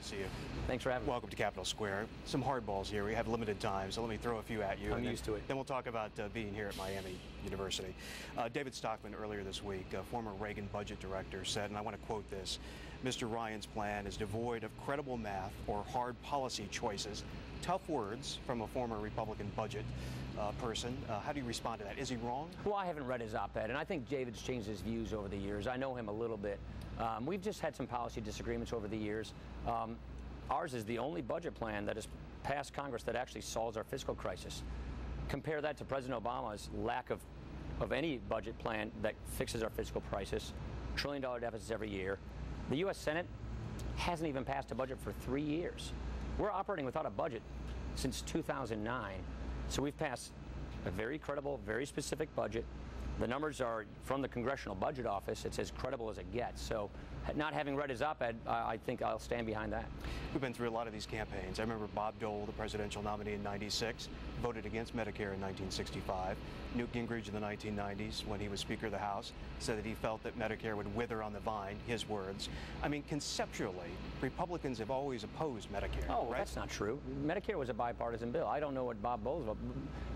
to see you. Thanks for having me. Welcome to Capitol Square. Some hardballs here. We have limited time, so let me throw a few at you. I'm used to it. Then we'll talk about being here at Miami University. David Stockman earlier this week, former Reagan budget director, said, and I want to quote this, Mr. Ryan's plan is devoid of credible math or hard policy choices. Tough words from a former Republican budget person. How do you respond to that? Is he wrong? Well, I haven't read his op-ed, and I think David's changed his views over the years. I know him a little bit. We've just had some policy disagreements over the years. Ours is the only budget plan that has passed Congress that actually solves our fiscal crisis. Compare that to President Obama's lack of any budget plan that fixes our fiscal crisis, $1 trillion deficits every year. The U.S. Senate hasn't even passed a budget for 3 years. We're operating without a budget since 2009. So we've passed a very credible, very specific budget. The numbers are from the Congressional Budget Office. It's as credible as it gets. So not having read his op-ed, I think I'll stand behind that. We've been through a lot of these campaigns. I remember Bob Dole, the presidential nominee in '96, voted against Medicare in 1965. Newt Gingrich in the 1990s, when he was Speaker of the House, said that he felt that Medicare would wither on the vine, his words. I mean, conceptually, Republicans have always opposed Medicare. Oh, right? That's not true. Medicare was a bipartisan bill. I don't know what Bob Dole's about.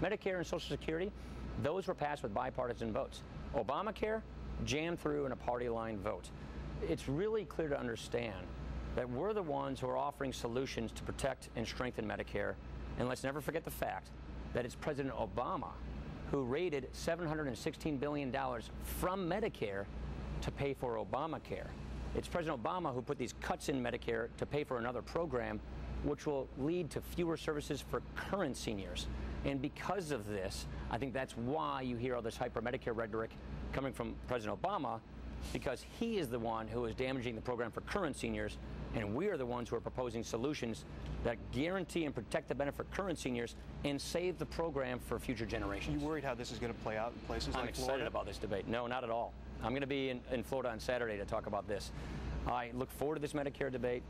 Medicare and Social Security, those were passed with bipartisan votes. Obamacare, jammed through in a party line vote. It's really clear to understand that we're the ones who are offering solutions to protect and strengthen Medicare. And let's never forget the fact that it's President Obama who raided $716 billion from Medicare to pay for Obamacare. It's President Obama who put these cuts in Medicare to pay for another program, which will lead to fewer services for current seniors. And because of this, I think that's why you hear all this hyper-Medicare rhetoric coming from President Obama, because he is the one who is damaging the program for current seniors, and we are the ones who are proposing solutions that guarantee and protect the benefit for current seniors and save the program for future generations. Are you worried how this is going to play out in places like Florida? I'm excited about this debate. No, not at all. I'm going to be in Florida on Saturday to talk about this. I look forward to this Medicare debate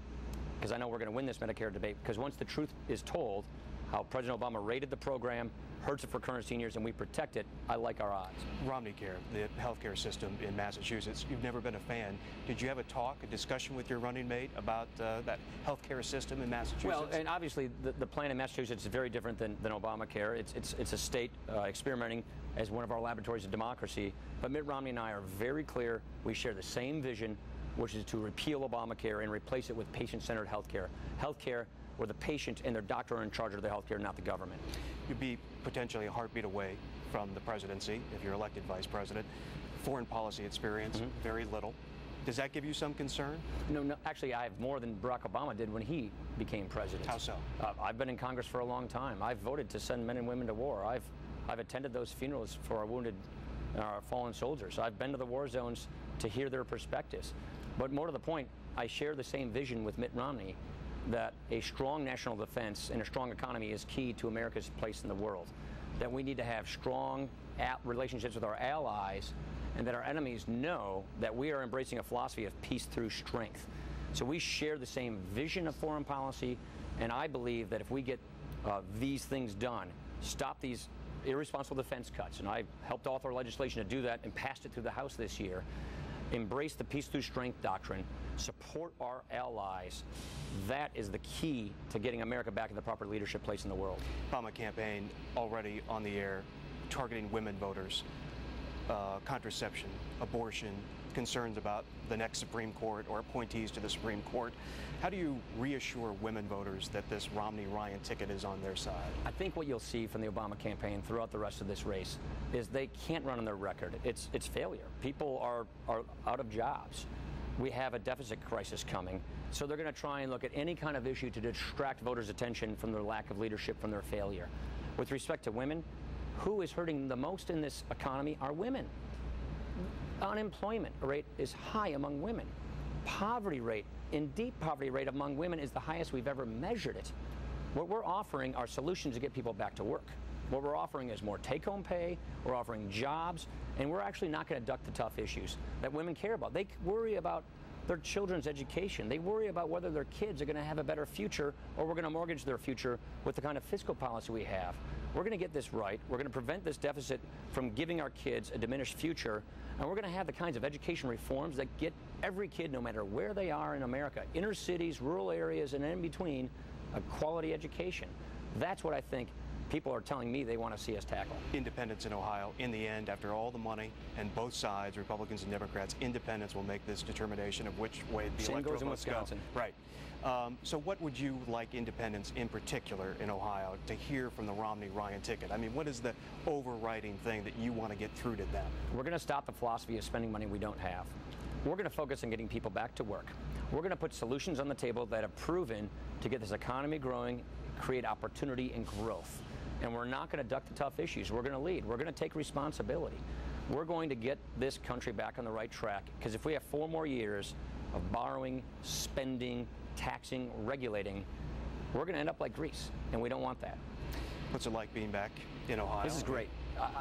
because I know we're going to win this Medicare debate, because once the truth is told, how President Obama rated the program, hurts it for current seniors, and we protect it, I like our odds. Romneycare, the healthcare system in Massachusetts, you've never been a fan. Did you have a discussion with your running mate about that healthcare system in Massachusetts? Well, and obviously the plan in Massachusetts is very different than Obamacare. It's a state experimenting as one of our laboratories of democracy. But Mitt Romney and I are very clear. We share the same vision, which is to repeal Obamacare and replace it with patient-centered healthcare. Healthcare where the patient and their doctor are in charge of the healthcare, not the government. You'd be potentially a heartbeat away from the presidency if you're elected vice president. Foreign policy experience, very little. Does that give you some concern? No, actually, I have more than Barack Obama did when he became president. How so? I've been in Congress for a long time. I've voted to send men and women to war. I've attended those funerals for our wounded, our fallen soldiers. I've been to the war zones to hear their perspectives. But more to the point, I share the same vision with Mitt Romney that a strong national defense and a strong economy is key to America's place in the world. That we need to have strong relationships with our allies, and that our enemies know that we are embracing a philosophy of peace through strength. So we share the same vision of foreign policy, and I believe that if we get these things done, stop these irresponsible defense cuts, and I helped author legislation to do that and passed it through the House this year, embrace the peace through strength doctrine, support our allies. That is the key to getting America back in the proper leadership place in the world. Obama campaign already on the air, targeting women voters, contraception, abortion, concerns about the next Supreme Court or appointees to the Supreme Court. How do you reassure women voters that this Romney-Ryan ticket is on their side? I think what you'll see from the Obama campaign throughout the rest of this race is they can't run on their record. It's failure. People are out of jobs. We have a deficit crisis coming, so they're going to try and look at any kind of issue to distract voters' attention from their lack of leadership, from their failure. With respect to women, who is hurting the most in this economy are women. Unemployment rate is high among women. Poverty rate, in deep poverty rate among women, is the highest we've ever measured it. What we're offering are solutions to get people back to work. What we're offering is more take-home pay, we're offering jobs, and we're actually not going to duck the tough issues that women care about. They worry about their children's education. They worry about whether their kids are going to have a better future, or we're going to mortgage their future with the kind of fiscal policy we have. We're going to get this right. We're going to prevent this deficit from giving our kids a diminished future, and we're going to have the kinds of education reforms that get every kid, no matter where they are in America, inner cities, rural areas, and in between, a quality education. That's what I think people are telling me they want to see us tackle. Independents in Ohio, in the end, after all the money and both sides, Republicans and Democrats, independents will make this determination of which way the electoral votes go. Right. So what would you like independents in particular in Ohio to hear from the Romney-Ryan ticket? I mean, what is the overriding thing that you want to get through to them? We're going to stop the philosophy of spending money we don't have. We're going to focus on getting people back to work. We're going to put solutions on the table that have proven to get this economy growing, create opportunity and growth. And we're not going to duck the tough issues. We're going to lead. We're going to take responsibility. We're going to get this country back on the right track, because if we have 4 more years of borrowing, spending, taxing, regulating, we're going to end up like Greece, and we don't want that. What's it like being back in Ohio? This is great.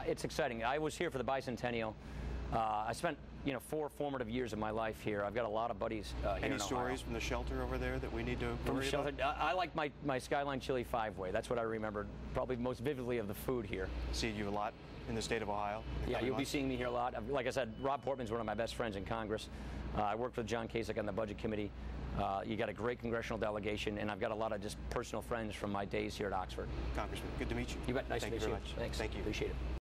It's exciting. I was here for the bicentennial. I spent 4 formative years of my life here. I've got a lot of buddies here in Ohio. Any stories from the shelter over there that we need to worry about? I like my Skyline Chili 5-way. That's what I remember probably most vividly of the food here. See you a lot in the state of Ohio? Yeah, you'll be seeing me here a lot. Like I said, Rob Portman's one of my best friends in Congress. I worked with John Kasich on the Budget Committee. You got a great congressional delegation, and I've got a lot of just personal friends from my days here at Oxford. Congressman, good to meet you. You bet. Nice to meet you. Thank you very much. Thanks. Thank you. Appreciate it.